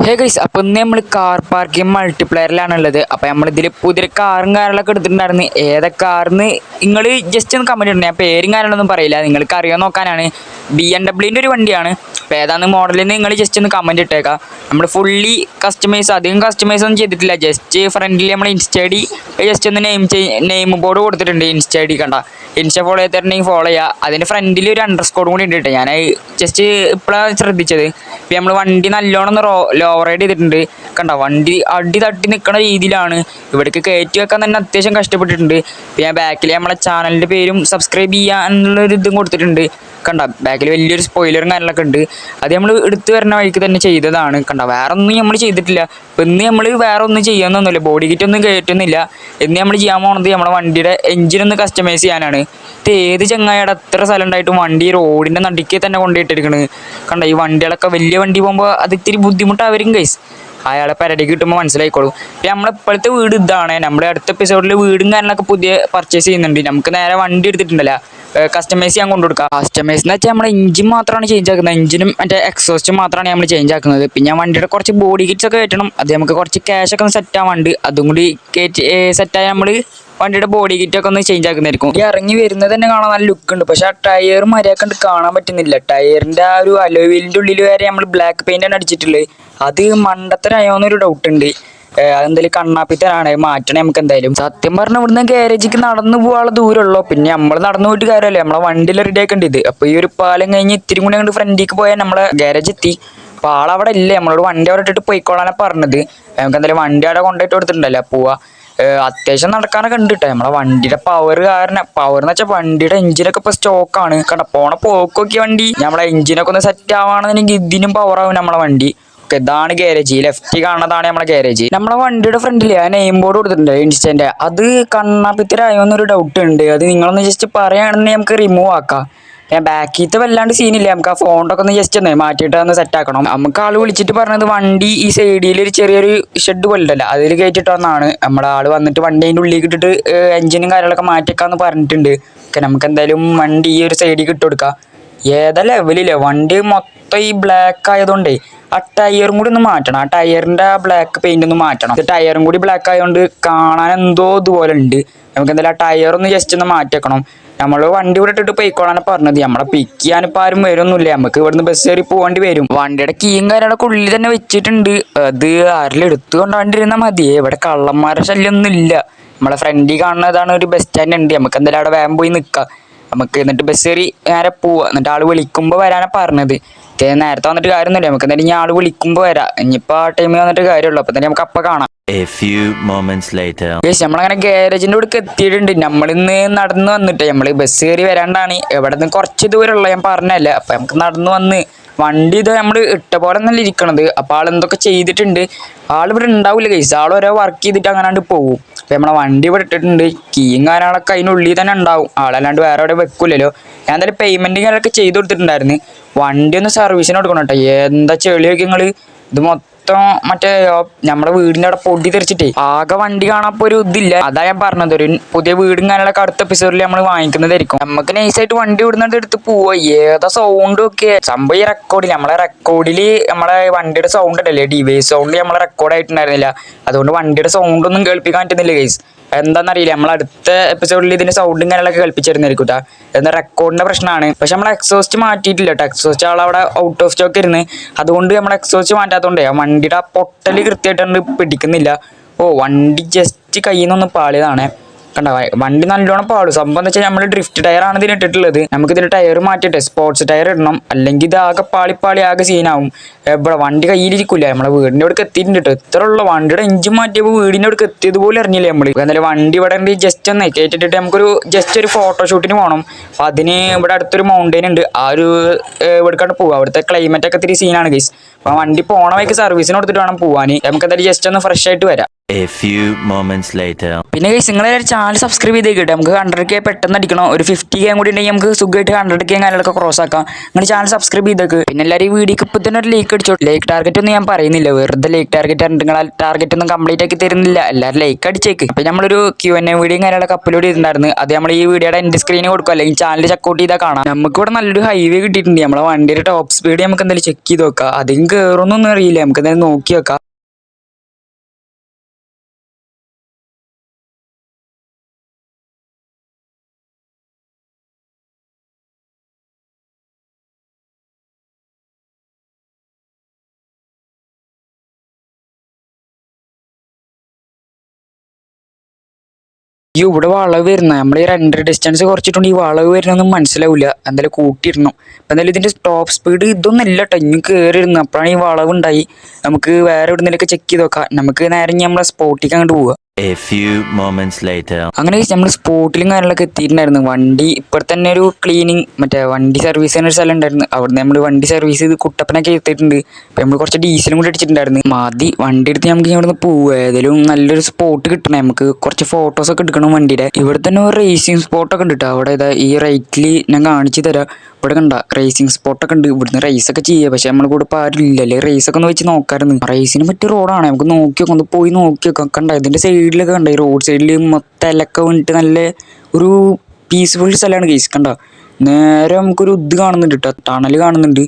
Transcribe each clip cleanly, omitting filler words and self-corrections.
Hey guys, അപ്പോൾ ഇന്ന് നമ്മൾ കാർ പാർക്കിംഗ് മൾട്ടിപ്ലെയറിലാണുള്ളത്. അപ്പോൾ നമ്മളിതിൽ പുതിയൊരു കാറും കാര്യങ്ങളൊക്കെ എടുത്തിട്ടുണ്ടായിരുന്നു. ഏതൊക്കെ കാറിന് നിങ്ങൾ ജസ്റ്റ് ഒന്ന് കമൻറ്റ് ഇടണേ. ഞാൻ പേരും കാര്യങ്ങളൊന്നും പറയില്ല, നിങ്ങൾക്ക് അറിയാൻ നോക്കാനാണ്. BMW ഒരു വണ്ടിയാണ്. അപ്പോൾ ഏതാണ് മോഡലിൽ നിങ്ങൾ ജസ്റ്റ് ഒന്ന് കമൻറ്റ് ഇട്ടേക്കാം. നമ്മൾ ഫുള്ളി കസ്റ്റമൈസ്, അധികം കസ്റ്റമൈസ് ഒന്നും ചെയ്തിട്ടില്ല. ജസ്റ്റ് ഫ്രണ്ടിൽ നമ്മൾ ഇൻസ്റ്റ ഐ ഡി ജസ്റ്റ് ഒന്ന് നെയിം ബോർഡ് കൊടുത്തിട്ടുണ്ട്. ഇൻസ്റ്റ ഐ ഡി കണ്ട, ഇൻസ്റ്റ ഫോളോ ചെയ്തിട്ടുണ്ടെങ്കിൽ ഫോളോ ചെയ്യുക. അതിൻ്റെ ഫ്രണ്ടിൽ ഒരു അണ്ടർസ്കോർ കൂടി ഉണ്ട്. ഞാൻ ജസ്റ്റ് ഇപ്പോഴാണ് ശ്രദ്ധിച്ചത്. ഇപ്പം നമ്മൾ വണ്ടി നല്ലോണം ഒന്ന് ലോവർ റൈഡ് ചെയ്തിട്ടുണ്ട്. കണ്ട, വണ്ടി അടി തട്ടി നിൽക്കുന്ന രീതിയിലാണ്. ഇവിടേക്ക് കയറ്റി വെക്കാൻ തന്നെ അത്യാവശ്യം കഷ്ടപ്പെട്ടിട്ടുണ്ട്. ഇപ്പം ഞാൻ ബാക്കിൽ നമ്മളെ ചാനലിൻ്റെ പേരും സബ്സ്ക്രൈബ് ചെയ്യാനുള്ളൊരു ഇതും കൊടുത്തിട്ടുണ്ട്. കണ്ട, ബാക്കിൽ വലിയൊരു സ്പോയിലറും കാര്യങ്ങളൊക്കെ ഉണ്ട്. അത് നമ്മൾ എടുത്തു വരുന്ന വഴിക്ക് തന്നെ ചെയ്തതാണ്. കണ്ട, വേറെ ഒന്നും നമ്മൾ ചെയ്തിട്ടില്ല. ഇപ്പം ഇന്ന് നമ്മൾ വേറെ ഒന്നും ചെയ്യാനൊന്നുമില്ല, ബോഡി കിറ്റ് ഒന്നും കയറ്റുന്നില്ല. ഇന്ന് നമ്മൾ ചെയ്യാൻ പോകുന്നത് നമ്മുടെ വണ്ടിയുടെ എഞ്ചിനൊന്ന് കസ്റ്റമൈസ് ചെയ്യാനാണ്. ഇത് ഏത് ചങ്ങായിയുടെ അത്ര സ്ഥലം ഉണ്ടായിട്ടും വണ്ടി റോഡിൻ്റെ നടുക്ക് തന്നെ കൊണ്ടുപോയിട്ടിരിക്കണ്. കണ്ട, ഈ വണ്ടികളൊക്കെ വലിയ വണ്ടി പോകുമ്പോൾ അത് ഇത്തിരി ബുദ്ധിമുട്ടാവരും ഗൈസ്. അയാളെ പരടിക്ക് കിട്ടുമ്പോൾ മനസ്സിലായിക്കോളും. ഇപ്പം നമ്മളിപ്പോഴത്തെ വീട് ഇതാണ്. നമ്മുടെ അടുത്ത എപ്പിസോഡിൽ വീടും കാര്യങ്ങളൊക്കെ പുതിയ പർച്ചേസ് ചെയ്യുന്നുണ്ട്. നമുക്ക് നേരെ വണ്ടി എടുത്തിട്ടുണ്ടല്ലോ, കസ്റ്റമൈസ് ചെയ്യാൻ കൊണ്ടുകൊടുക്കാം. കസ്റ്റമൈസ് എന്ന് വെച്ചാൽ നമ്മുടെ എഞ്ചിൻ മാത്രമാണ് ചേഞ്ച് ആക്കുന്നത്. എഞ്ചിനും മറ്റേ എക്സോസ്റ്റും മാത്രമാണ് നമ്മൾ ചേഞ്ച് ആക്കുന്നത്. പിന്നെ വണ്ടിയുടെ കുറച്ച് ബോഡി കിറ്റ്സ് ഒക്കെ കയറ്റണം. അത് നമുക്ക് കുറച്ച് ക്യാഷൊക്കെ ഒന്ന് സെറ്റ് ആവാണ്ട് അതും കൂടി കയറ്റി സെറ്റായി നമ്മൾ വണ്ടിയുടെ ബോഡി കിറ്റൊക്കെ ഒന്ന് ചേഞ്ച് ആക്കുന്നതായിരിക്കും. ഈ ഇറങ്ങി വരുന്നത് തന്നെ കാണാൻ നല്ല ലുക്ക് ഉണ്ട്. പക്ഷെ ആ ടയർ മര്യാദ കാണാൻ പറ്റുന്നില്ല. ടയറിൻ്റെ ആ ഒരു അലോയ് വീലിൻ്റെ ഉള്ളിൽ വരെ നമ്മൾ ബ്ലാക്ക് പെയിൻ്റ് ആണ് അടിച്ചിട്ടുള്ളത്. അത് മണ്ടത്തരായോന്നൊരു ഡൗട്ട് ഉണ്ട്. അതെന്തായാലും കണ്ണാപ്പിത്തരാണ്, മാറ്റണേ നമുക്ക് എന്തായാലും. സത്യം പറഞ്ഞാൽ ഇവിടുന്ന് ഗാരേജിക്ക് നടന്നു പോകാനുള്ള ദൂരമുള്ളൂ. പിന്നെ നമ്മൾ നടന്നു പോയിട്ട് കാര്യമല്ലേ, നമ്മളെ വണ്ടിയിൽ റെഡി ആക്കേണ്ടത്. അപ്പോൾ ഈ ഒരു പാലം കഴിഞ്ഞ് ഇത്തിരി കൂടി അങ്ങോട്ട് ഫ്രണ്ടിലേക്ക് പോയാൽ നമ്മളെ ഗാരേജ് എത്തി. അപ്പോൾ ആളവിടെ ഇല്ലേ, നമ്മളോട് വണ്ടി അവിടെ ഇട്ടിട്ട് പോയിക്കോളാനാണ് പറഞ്ഞത്. നമുക്ക് എന്തായാലും വണ്ടി അവിടെ കൊണ്ടുപോയിട്ട് കൊടുത്തിട്ടുണ്ടല്ലോ പോവാ. അത്യാവശ്യം നടക്കാനൊക്കെ ഉണ്ട് കേട്ടോ. നമ്മളെ വണ്ടിയുടെ പവർ എന്ന് വെച്ചാൽ വണ്ടിയുടെ എഞ്ചിനൊക്കെ ഇപ്പോൾ സ്റ്റോക്കാണ്. കണ്ട, പോണ പോക്കൊക്കെ വണ്ടി നമ്മളെ എഞ്ചിനൊക്കെ ഒന്ന് സെറ്റ് ആവുകയാണെന്നുണ്ടെങ്കിൽ ഇതിനും പവറാവും നമ്മളെ വണ്ടി. ഓക്കെ, ഇതാണ് ഗാരേജ്. ലെഫ്റ്റ് കാണുന്നതാണ് നമ്മളെ ഗാരേജ്. നമ്മളെ വണ്ടിയുടെ ഫ്രണ്ടിൽ ആ നെയിം ബോർഡ് കൊടുത്തിട്ടുണ്ട് ഇൻസ്റ്റൻ്റെ. അത് കണ്ണാപ്പിത്തരായോന്നൊരു ഡൗട്ട് ഉണ്ട്. അത് നിങ്ങളൊന്ന് ജസ്റ്റ് പറയുകയാണെന്നുണ്ടെങ്കിൽ നമുക്ക് റിമൂവ് ആക്കാം. ഞാൻ ബാക്കിലത്തെ വല്ലാണ്ട് സീനില്ല. നമുക്ക് ആ ഫോണ്ടൊക്കെ ഒന്ന് ജസ്റ്റ് ഒന്ന് മാറ്റിയിട്ട് ഒന്ന് സെറ്റ് ആക്കണം. നമുക്ക് ആൾ വിളിച്ചിട്ട് പറഞ്ഞത് വണ്ടി ഈ സൈഡിൽ ഒരു ചെറിയൊരു ഷെഡ് പോലെ ഉണ്ടല്ലോ, അതിൽ കയറ്റിട്ട് വന്നാണ്. നമ്മുടെ ആൾ വന്നിട്ട് വണ്ടി അതിൻ്റെ ഉള്ളിൽ ഇട്ടിട്ട് എഞ്ചിനും കാര്യങ്ങളൊക്കെ മാറ്റിയേക്കാന്ന് പറഞ്ഞിട്ടുണ്ട്. ഓക്കെ, നമുക്ക് എന്തായാലും വണ്ടി ഈ ഒരു സൈഡിൽ ഇട്ട് കൊടുക്കാം. ഏതാ ലെവലില്ലേ വണ്ടി മൊത്തം ഈ ബ്ലാക്ക് ആയതുകൊണ്ടേ ആ ടയറും കൂടി ഒന്ന് മാറ്റണം. ആ ടയറിൻ്റെ ആ ബ്ലാക്ക് പെയിൻ്റ് ഒന്ന് മാറ്റണം. ടയറും കൂടി ബ്ലാക്ക് ആയതുകൊണ്ട് കാണാൻ എന്തോ ഇതുപോലെ ഉണ്ട്. നമുക്ക് എന്തായാലും ആ ടയറൊന്ന് ജസ്റ്റ് ഒന്ന് മാറ്റിയേക്കണം. നമ്മൾ വണ്ടി ഇവിടെ ഇട്ടിട്ട് പോയിക്കോളാണ് പറഞ്ഞത്. നമ്മളെ പിക്ക് ചെയ്യാനിപ്പോൾ ആരും വരുമൊന്നുമില്ല. നമുക്ക് ഇവിടുന്ന് ബസ് കയറി പോകേണ്ടി വരും. വണ്ടിയുടെ കീയും കാര്യങ്ങളൊക്കെ ഉള്ളിൽ തന്നെ വെച്ചിട്ടുണ്ട്. അത് ആരെങ്കിലും എടുത്തു കൊണ്ടുവന്നിരുന്നാൽ മതിയേ. ഇവിടെ കള്ളന്മാരുടെ ശല്യമൊന്നും ഇല്ല. നമ്മളെ ഫ്രണ്ടിൽ കാണുന്നതാണ് ഒരു ബസ് സ്റ്റാൻഡ് ഉണ്ട്. നമുക്ക് എന്തായാലും അവിടെ വേഗം പോയി നിൽക്കാം. നമുക്ക് എന്നിട്ട് ബസ് കയറി നേരെ പോവാം. എന്നിട്ട് ആൾ വിളിക്കുമ്പോൾ വരാനാണ് പറഞ്ഞത്. നേരത്തെ വന്നിട്ട് കാര്യമൊന്നുമില്ല. നമുക്ക് എന്തായാലും ഇനി ആൾ വിളിക്കുമ്പോൾ വരാം. ഇനിയിപ്പോൾ ആ ടൈമിൽ വന്നിട്ട് കാര്യമുള്ളൂ. അപ്പം തന്നെ നമുക്ക് അപ്പം കാണാം. നമ്മളങ്ങനെ ഗാരേജിൻ്റെ ഇവിടേക്ക് എത്തിയിട്ടുണ്ട്. നമ്മളിന്ന് നടന്നു വന്നിട്ട് നമ്മൾ ബസ് കയറി വരാണ്ടാണ്. ഇവിടെ നിന്ന് കുറച്ച് ദൂരമുള്ള ഞാൻ പറഞ്ഞല്ലേ. അപ്പം നമുക്ക് നടന്നു വന്ന് വണ്ടി ഇത് നമ്മൾ ഇട്ട പോലെ നല്ല ഇരിക്കണത്. അപ്പോൾ ആൾ എന്തൊക്കെ ചെയ്തിട്ടുണ്ട്. ആളിവിടെ ഉണ്ടാവില്ല ഗൈസ്. ആൾ ഓരോ വർക്ക് ചെയ്തിട്ട് അങ്ങനാണ്ട് പോകും. അപ്പം നമ്മളെ വണ്ടി ഇവിടെ ഇട്ടിട്ടുണ്ട്. കീയും കാര്യങ്ങളൊക്കെ അതിനുള്ളിൽ തന്നെ ഉണ്ടാവും. ആളല്ലാണ്ട് വേറെ എവിടെ വെക്കില്ലല്ലോ. ഞാൻ എന്തായാലും പേയ്മെൻറ്റും കാര്യങ്ങളൊക്കെ ചെയ്ത് കൊടുത്തിട്ടുണ്ടായിരുന്നു. വണ്ടി ഒന്ന് സർവീസിന് കൊടുക്കണം കേട്ടോ. എന്താ ചെളിയൊക്കെ നിങ്ങൾ ഇത് മൊത്തം മറ്റേ നമ്മുടെ വീടിൻ്റെ അവിടെ പൊടി തെറിച്ചിട്ടേ ആകെ വണ്ടി കാണാൻ ഒരു ഇതില്ല. അതാ ഞാൻ പറഞ്ഞത്, ഒരു പുതിയ വീടും കാര്യങ്ങളൊക്കെ അടുത്ത എപ്പിസോഡിൽ നമ്മൾ വാങ്ങിക്കുന്നതായിരിക്കും. നമുക്ക് നൈസായിട്ട് വണ്ടി ഇവിടുന്ന് എടുത്ത് പോവാ. ഏതാ സൗണ്ടും ഒക്കെ സംഭവം ഈ റെക്കോർഡിൽ നമ്മളെ വണ്ടിയുടെ സൗണ്ട് ഉണ്ടല്ലേ, ഡിവൈസ് സൗണ്ട് നമ്മളെ റെക്കോർഡ് ആയിട്ടുണ്ടായിരുന്നില്ല. അതുകൊണ്ട് വണ്ടിയുടെ സൗണ്ട് ഒന്നും കേൾപ്പിക്കാൻ പറ്റുന്നില്ല ഗൈസ്. എന്താണെന്നറിയില്ല. നമ്മൾ അടുത്ത എപ്പിസോഡിൽ ഇതിൻ്റെ സൗണ്ടും കാര്യങ്ങളൊക്കെ കേൾപ്പിച്ചിരുന്നായിരിക്കും കേട്ടോ. എന്താ റെക്കോർഡിൻ്റെ പ്രശ്നമാണ്. പക്ഷെ നമ്മൾ എക്സോസ്റ്റ് മാറ്റിയിട്ടില്ല കേട്ടോ. എക്സോസ്റ്റ് ആളവിടെ ഔട്ട് ഓഫ് സ്റ്റോക്ക് ഇരുന്ന്. അതുകൊണ്ട് നമ്മൾ എക്സോസ്റ്റ് മാറ്റാത്തതുകൊണ്ടേ ആ വണ്ടിയുടെ ആ പൊട്ടൽ കൃത്യമായിട്ടൊന്നും പിടിക്കുന്നില്ല. വണ്ടി ജസ്റ്റ് കയ്യിൽ നിന്നൊന്ന് പാളിയതാണ്. കണ്ട, വണ്ടി നല്ലോണം പാടും. സംഭവം എന്ന് വെച്ചാൽ നമ്മൾ ഡ്രിഫ്റ്റ് ടയറാണ് ഇതിന് ഇട്ടിട്ടുള്ളത്. നമുക്ക് ഇതിൻ്റെ ടയർ മാറ്റിയിട്ട് സ്പോർട്സ് ടയർ ഇടണം. അല്ലെങ്കിൽ ഇത് ആകെ പാളി ആകെ സീനാവും. ഇവിടെ വണ്ടി കയ്യിലിരിക്കില്ല. നമ്മളെ വീടിൻ്റെ അവിടേക്ക് എത്തിയിട്ടുണ്ട് കേട്ടോ. ഇത്ര ഉള്ള വണ്ടിയുടെ എഞ്ചിൻ മാറ്റിയപ്പോൾ വീടിൻ്റെ അവിടേക്ക് എത്തിയതുപോലെ അറിഞ്ഞില്ലേ നമ്മൾ. എന്നാലും വണ്ടി ഇവിടെ ഉണ്ട് ജസ്റ്റ് ഒന്ന് കയറ്റിട്ടിട്ട് നമുക്കൊരു ജസ്റ്റ് ഒരു ഫോട്ടോഷൂട്ടിന് പോകണം. അപ്പം അതിന് ഇവിടെ അടുത്തൊരു മൗണ്ടെയിൻ ഉണ്ട്. ആ ഒരു ഇവിടേക്കാണ്ട് പോകുക. അവിടുത്തെ ക്ലൈമറ്റ് ഒക്കെ ഇത്തിരി സീനാണ് ഗൈസ്. അപ്പം വണ്ടി പോണ വഴിക്ക് സർവീസിന് കൊടുത്തിട്ട് വേണം പോകാൻ. നമുക്ക് എന്തായാലും ജസ്റ്റ് ഒന്ന് ഫ്രഷ് ആയിട്ട് വരാം. A few moments later. പിന്നെ ഗൈസ് നിങ്ങളെ ചാനൽ സബ്സ്ക്രൈബ് ചെയ്തേക്കിട്ടെ, നമുക്ക് 100K പെട്ടെന്ന് അടിക്കണം. ഒരു 50K കൂടി ഉണ്ടെങ്കിൽ നമുക്ക് സുഖമായിട്ട് 100K കാര്യങ്ങളൊക്കെ ക്രോസ് ആക്കാം. നിങ്ങൾ ചാനൽ സബ്സ്ക്രൈബ് ചെയ്തേക്ക്. പിന്നെ എല്ലാവരും ഈ വീഡിയോക്ക് ഇപ്പം തന്നെ ഒരു ലൈക്ക് അടിച്ചോ. ലൈക്ക് ടാർഗറ്റ് ഒന്നും ഞാൻ പറയുന്നില്ല, വെറുതെ ലൈക്ക് ടാർഗറ്റ് പറഞ്ഞിട്ട് നിങ്ങൾ ആ ടാർഗറ്റ് ഒന്നും കംപ്ലീറ്റ് ആക്കി തരുന്നില്ല. എല്ലാവരും ലൈക്ക് അടിച്ചേക്ക്. അപ്പം നമ്മളൊരു Q&A വീഡിയോയും കാര്യങ്ങളൊക്കെ അപ്ലോഡ് ചെയ്തിട്ടുണ്ടായിരുന്നു. അത് നമ്മൾ ഈ വീഡിയോയുടെ എൻഡ് സ്ക്രീനിൽ കൊടുക്കും, അല്ലെങ്കിൽ ചാനൽ ചെക്കൗട്ട് ചെയ്താൽ കാണാം. നമുക്ക് ഇവിടെ നല്ലൊരു ഹൈവേ കിട്ടിയിട്ടുണ്ട്. നമ്മളെ വണ്ടിയുടെ ടോപ്പ് സ്പീഡ് നമുക്ക് എന്തായാലും ചെക്ക് ചെയ്ത് നോക്കാം. അധികം കയറുന്നൊന്നും അറിയില്ല, നമുക്ക് എന്തായാലും നോക്കി നോക്കാം. ഈ ഇവിടെ വളവ് വരുന്നത് നമ്മൾ ഈ റെൻഡർ ഡിസ്റ്റൻസ് കുറച്ചിട്ടുണ്ട്. ഈ വളവ് വരുന്നൊന്നും മനസ്സിലാവില്ല, എന്തായാലും കൂട്ടിയിടണം. അപ്പം എന്തായാലും ഇതിൻ്റെ ടോപ്പ് സ്പീഡ് ഇതൊന്നും അല്ല കേട്ടോ, ഇനി കയറിയിരുന്നു. അപ്പോഴാണ് ഈ വളവുണ്ടായി. നമുക്ക് വേറെ എവിടെന്നെങ്കിലൊക്കെ ചെക്ക് ചെയ്ത് നോക്കാം. നമുക്ക് നേരെ നമ്മളെ സ്പോട്ടിലേക്ക് അങ്ങോട്ട് പോവുക. A few moments later. അങ്ങനെ നമ്മൾ സ്പോട്ടിലും കാര്യങ്ങളൊക്കെ എത്തിയിട്ടുണ്ടായിരുന്നു. വണ്ടി ഇപ്പോൾ തന്നെ ഒരു ക്ലീനിങ് മറ്റേ വണ്ടി സർവീസ് ചെയ്യുന്ന ഒരു സ്ഥലം ഉണ്ടായിരുന്നു. അവിടെ നമ്മൾ വണ്ടി സർവീസ് ചെയ്ത് കുട്ടപ്പനൊക്കെ എത്തിയിട്ടുണ്ട്. അപ്പം നമ്മൾ കുറച്ച് ഡീസലും കൂടി അടിച്ചിട്ടുണ്ടായിരുന്നു. മതി വണ്ടി എടുത്ത് നമുക്ക് ഇവിടെ നിന്ന് പോവുക. ഏതെങ്കിലും നല്ലൊരു സ്പോട്ട് കിട്ടണം, നമുക്ക് കുറച്ച് ഫോട്ടോസൊക്കെ എടുക്കണം വണ്ടിയുടെ. ഇവിടെ തന്നെ ഒരു റേസിംഗ് സ്പോട്ടൊക്കെ ഉണ്ട് കേട്ടോ. അവിടെ ഇതാ ഈ റൈറ്റിൽ ഞാൻ കാണിച്ചു തരാം. ഇവിടെ കണ്ട റേസിംഗ് സ്പോട്ടൊക്കെ ഉണ്ട്. ഇവിടുന്ന് റേസൊക്കെ ചെയ്യുക. പക്ഷെ നമ്മളെ കൂടെ ഇപ്പോൾ ആരും ഇല്ലല്ലേ, റേസൊക്കെ ഒന്ന് വെച്ച് നോക്കാമായിരുന്നു. റേസിന് പറ്റിയ റോഡാണ്, നമുക്ക് നോക്കി നോക്കാം, ഒന്ന് പോയി നോക്കി നോക്കാം. കണ്ട ഇതിൻ്റെ സൈഡിലൊക്കെ കണ്ട, ഈ റോഡ് സൈഡിൽ മൊത്തം ഇലക്കെ വീണിട്ട് നല്ല ഒരു പീസ്ഫുൾ സ്ഥലമാണ് കേസ്. കണ്ട നേരെ നമുക്കൊരു ഇത് കാണുന്നുണ്ട് കേട്ടോ, ടണൽ കാണുന്നുണ്ട്.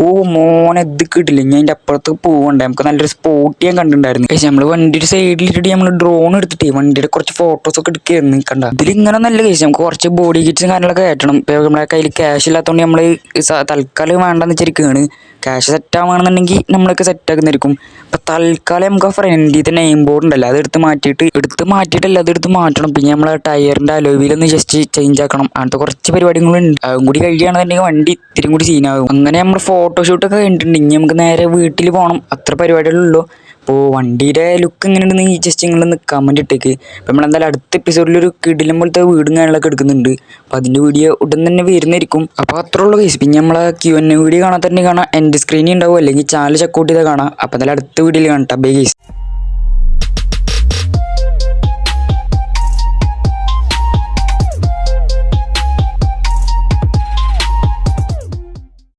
ഓ മോനെ ഇത് കിട്ടില്ല, ഞാൻ അതിൻ്റെ അപ്പുറത്ത് പോകണ്ടേ. നമുക്ക് നല്ലൊരു സ്പോട്ട് ഞാൻ കണ്ടിട്ടുണ്ടായിരുന്നു. പക്ഷേ നമ്മൾ വണ്ടിയുടെ സൈഡിലിട്ടിട്ട് നമ്മൾ ഡ്രോൺ എടുത്തിട്ട് വണ്ടിയുടെ കുറച്ച് ഫോട്ടോസൊക്കെ എടുക്കുകയായിരുന്നു. കണ്ട ഇതിലിങ്ങനെ നല്ല കേസ്. നമുക്ക് കുറച്ച് ബോഡി കിറ്റ്സും കാര്യങ്ങളൊക്കെ കയറ്റണം. ഇപ്പോൾ നമ്മുടെ കയ്യിൽ ക്യാഷ് ഇല്ലാത്തതുകൊണ്ട് നമ്മൾ തൽക്കാലം വേണ്ടെന്ന് വെച്ചിരിക്കുകയാണ്. ക്യാഷ് സെറ്റ് ആവുകയാണെന്നുണ്ടെങ്കിൽ നമ്മളൊക്കെ സെറ്റ് ആക്കുന്നതായിരിക്കും. അപ്പം തൽക്കാലം നമുക്ക് ആ ഫ്രണ്ടിൽ നെയിം ബോർഡ് ഉണ്ടല്ലോ, അത് എടുത്ത് മാറ്റിയിട്ടല്ല, അത് എടുത്ത് മാറ്റണം. പിന്നെ നമ്മൾ ടയറിൻ്റെ അലോയിലൊന്ന് ജസ്റ്റ് ചേഞ്ച് ആക്കണം. അങ്ങനത്തെ കുറച്ച് പരിപാടികളുണ്ട്. അതും കൂടി കഴിയുകയാണെന്നുണ്ടെങ്കിൽ വണ്ടി ഇത്തിരി കൂടി സീനാകും. അങ്ങനെ നമ്മൾ ഫോട്ടോഷൂട്ടൊക്കെ കഴിഞ്ഞിട്ടുണ്ട്. ഇനി നമുക്ക് നേരെ വീട്ടിൽ പോകണം. അത്ര പരിപാടികളുള്ളൂ. അപ്പോൾ വണ്ടിയുടെ ലുക്ക് എങ്ങനെയുണ്ടെന്ന് ജസ്റ്റ് നിങ്ങളൊന്ന് കമൻറ്റ് ഇട്ടേക്ക്. അപ്പോൾ നമ്മളെന്തായാലും അടുത്ത എപ്പിസോഡിലൊരു കിടിലം പോലത്തെ വീടും കാര്യങ്ങളൊക്കെ എടുക്കുന്നുണ്ട്. അപ്പോൾ അതിൻ്റെ വീഡിയോ ഉടൻ തന്നെ വരുന്നതായിരിക്കും. അപ്പോൾ അത്രേ ഉള്ളൂ കേസ്. പിന്നെ നമ്മളെ Q&A വീഡിയോ കാണാൻ തന്നെ കാണാം, എൻ്റെ സ്ക്രീനിൽ ഉണ്ടാവും, അല്ലെങ്കിൽ ചാനൽ ചെക്കൗട്ട് ചെയ്താൽ കാണാം. അപ്പോൾ എന്തായാലും അടുത്ത വീഡിയോയിൽ കാണാം. Bye guys.